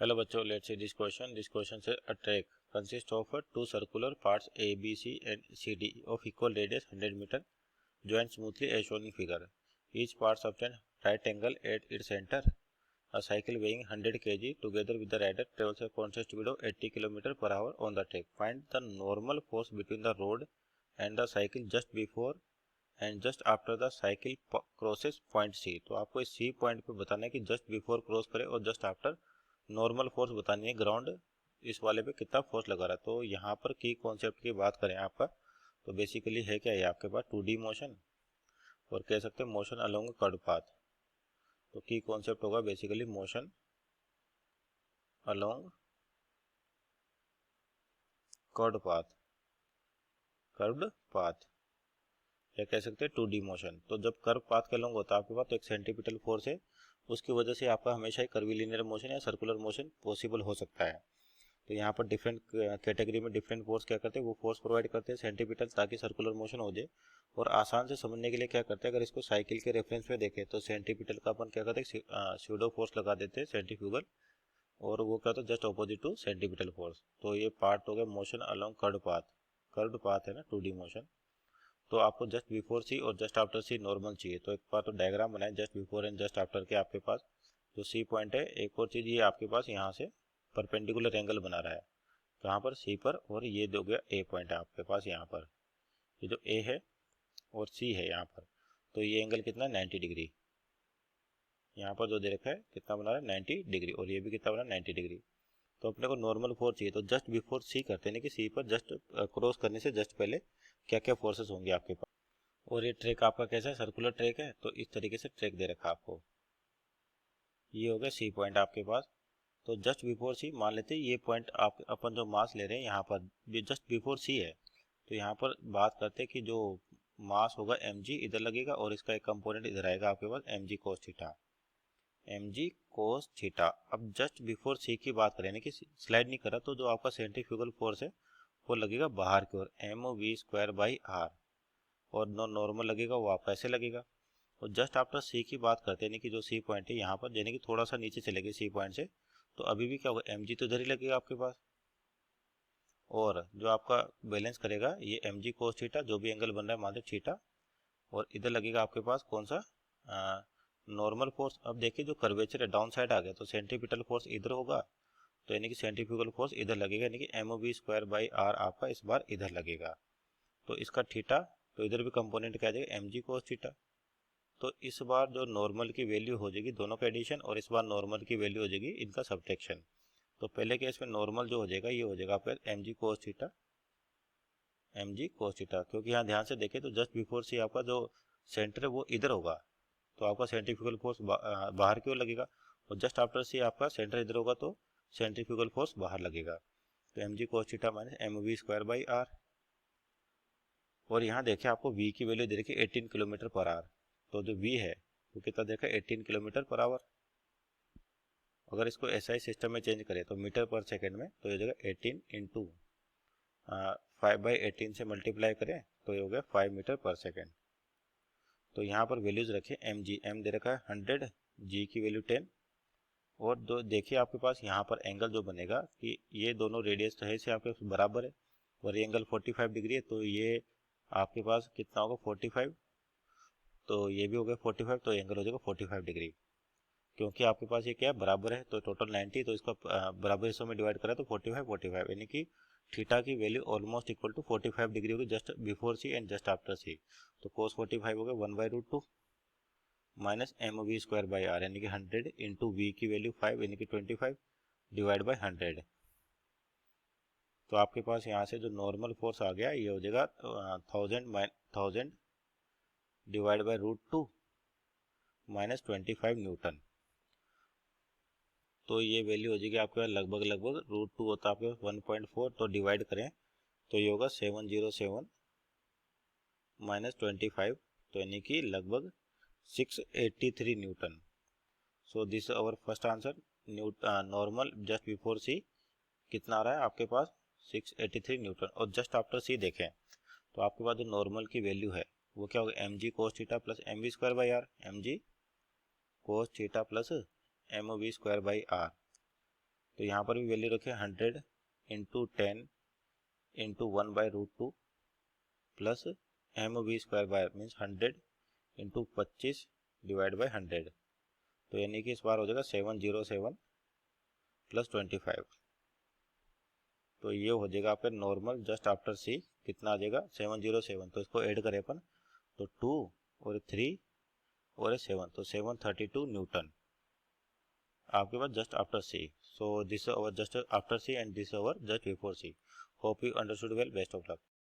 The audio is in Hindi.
Hello बच्चों, let's see this question. This question says a track consists of two circular parts A, B, C and C, D of equal radius 100 meter joined smoothly as shown in figure. Each part subtends right angle at its center. A cycle weighing 100 kg together with the rider travels at constant speed of 80 km per hour on the track. Find the normal force between the road and the cycle just before and just after the cycle crosses point C. तो आपको इस C पॉइंट पे बताना है कि जस्ट बिफोर क्रॉस करे और जस्ट आफ्टर नॉर्मल फोर्स बतानी है ग्राउंड इस वाले पे कितना फोर्स लगा रहा है। तो यहाँ पर की कॉन्सेप्ट की बात करें आपका तो बेसिकली है क्या है आपके पास 2D मोशन और कह सकते हैं मोशन अलोंग कर्व पाथ। तो की कॉन्सेप्ट होगा basically motion along curved path या कह सकते हैं 2D मोशन। तो जब कर्व पाथ के अलोंग होता है आपके पास तो एक सेंट्रीपिटल फोर्स है, उसकी वजह से आपका हमेशा ही कर्वीलिनियर मोशन या सर्कुलर मोशन पॉसिबल हो सकता है। तो यहाँ पर डिफरेंट कैटेगरी में डिफरेंट फोर्स क्या करते हैं, वो फोर्स प्रोवाइड करते हैं सेंट्रीपिटल ताकि सर्कुलर मोशन हो जाए। और आसान से समझने के लिए क्या करते हैं, अगर इसको साइकिल के रेफरेंस में देखें तो सेंट्रीपिटल का अपन क्या करते हैं स्यूडो फोर्स लगा देते हैं सेंट्रीफ्यूगल, और वो क्या होता है just opposite to centripetal force. तो ये पार्ट हो गया मोशन अलोंग कर्व्ड पाथ है ना 2D मोशन। तो आपको जस्ट बिफोर सी और जस्ट आफ्टर सी नॉर्मल चाहिए। तो एक बार तो डायग्राम बनाए just before and just after के आपके पास जो सी पॉइंट है। एक और चीज़ ये आपके पास यहाँ से परपेंडिकुलर एंगल बना रहा है कहाँ पर सी पर, और ये दो गया ए पॉइंट है आपके पास यहाँ पर, ये जो ए है और सी है यहाँ पर। तो ये एंगल कितना 90 डिग्री यहाँ पर जो दे रखा है कितना बना रहा है 90 डिग्री, और ये भी कितना बना 90 डिग्री। तो अपने को नॉर्मल फोर्स चाहिए तो जस्ट बिफोर सी करते हैं कि सी पर जस्ट क्रॉस करने से जस्ट पहले क्या क्या फोर्सेस होंगे आपके पास। और ये ट्रैक आपका कैसा है, सर्कुलर ट्रैक है। तो इस तरीके से ट्रैक दे रखा आपको। ये हो गया सी पॉइंट आपके पास। तो जस्ट बिफोर सी मान लेते हैं ये पॉइंट आप अपन जो मास ले रहे हैं यहाँ पर जस्ट बिफोर सी है। तो यहाँ पर बात करते हैं कि जो मास होगा mg इधर लगेगा और इसका एक कंपोनेंट इधर आएगा आपके पास mg cos थीटा। अब जस्ट बिफोर सी की बात करें कि स्लाइड नहीं करा तो जो आपका सेंट्रीफ्यूगल फोर्स है वो लगेगा बाहर की ओर mv²/r, और नॉर्मल लगेगा वो आपका ऐसे लगेगा। और जस्ट आफ्टर सी की बात करते हैं कि जो सी पॉइंट है यहाँ पर यानी कि थोड़ा सा नीचे चलेगी सी पॉइंट से, तो अभी भी क्या होगा mg तो इधर ही लगेगा आपके पास, और जो आपका बैलेंस करेगा ये mg cos थीटा जो भी एंगल बन रहा है मान लो थीटा, और इधर लगेगा आपके पास कौन सा नॉर्मल फोर्स। अब देखिए जो कर्वेचर है डाउन साइड आ गया तो सेंट्रीपिटल फोर्स इधर होगा, तो यानी कि सेंट्रीफ्यूगल फोर्स इधर लगेगा, यानी कि mv²/r आपका इस बार इधर लगेगा। तो इसका थीटा तो इधर भी कंपोनेंट क्या आ जाएगा mg cos थीटा। तो इस बार जो नॉर्मल की वैल्यू हो जाएगी दोनों का एडिशन, और इस बार नॉर्मल की वैल्यू हो जाएगी इनका सब्ट्रैक्शन। तो पहले केस में नॉर्मल जो हो जाएगा ये हो जाएगा आपका mg cos थीटा, क्योंकि यहाँ ध्यान से देखें तो जस्ट बिफोर से आपका जो सेंटर है वो इधर होगा, तो आपका सेंट्रीफ्यूगल फोर्स बाहर की ओर लगेगा, और जस्ट आफ्टर से आपका सेंटर इधर होगा तो सेंट्रीफ्यूगल फोर्स बाहर लगेगा। तो mg cos theta minus mv²/r। और यहाँ देखिए आपको v की वैल्यू दे रखी है 18 किलोमीटर पर आवर। तो जो v है वो कितना देखा 18 किलोमीटर पर आवर। अगर इसको SI सिस्टम में चेंज करें तो मीटर पर सेकंड में, तो ये जगह 18 इंटू 5/18 से मल्टीप्लाई करें तो ये हो गया 5 मीटर पर सेकंड। तो यहाँ पर वैल्यूज रखें mg, m दे रखा है 100, g की वैल्यू 10, और दो देखिए आपके पास यहाँ पर एंगल जो बनेगा कि ये दोनों रेडियस तो है से आपके बराबर है, और ये एंगल 45 डिग्री है, तो ये आपके पास कितना होगा 45, तो ये भी हो गया 45, तो एंगल हो जाएगा 45 डिग्री। क्योंकि आपके पास ये क्या है बराबर है तो टोटल 90, तो इसका बराबर हिस्सों में डिवाइड करा तो 45 यानी कि थीटा की value almost equal to 45 degree होगी just before C and just after C. तो cos 45 हो गया 1/√2 माइनस mv²/r, यानी कि 100 इंटू v की वैल्यू 5 यानी कि 25 डिवाइड बाई 100। तो आपके पास यहाँ से जो नॉर्मल फोर्स आ गया ये हो जाएगा 1000 डिवाइड बाई √2 माइनस 25 न्यूटन। तो ये वैल्यू हो जाएगी आपके पास लगभग √2 होता है आपके पास 1.4, तो डिवाइड करें तो ये होगा 707 माइनस 25, तो यानी कि लगभग 683 newton. So this our first answer. Normal just before C कितना आ रहा है आपके पास 683 न्यूटन। और जस्ट आफ्टर सी देखें तो आपके पास जो नॉर्मल की वैल्यू है वो क्या होगा mg cos theta plus mv²/r, mg cos theta plus mv²/r। तो यहाँ पर भी वैल्यू रखे 100 into 10 into 1/√2 plus mv² bye means 100 into 25 divide by 100, तो यानी कि इस बार हो जाएगा 707 प्लस 25। तो ये हो जाएगा आपका नॉर्मल जस्ट आफ्टर सी कितना आ जाएगा 707, तो इसको ऐड करें अपन तो 2 और 3 और 7, तो 732 न्यूटन आपके पास just after C. So this our just after C and this our just before C. Hope you understood well. Best of luck.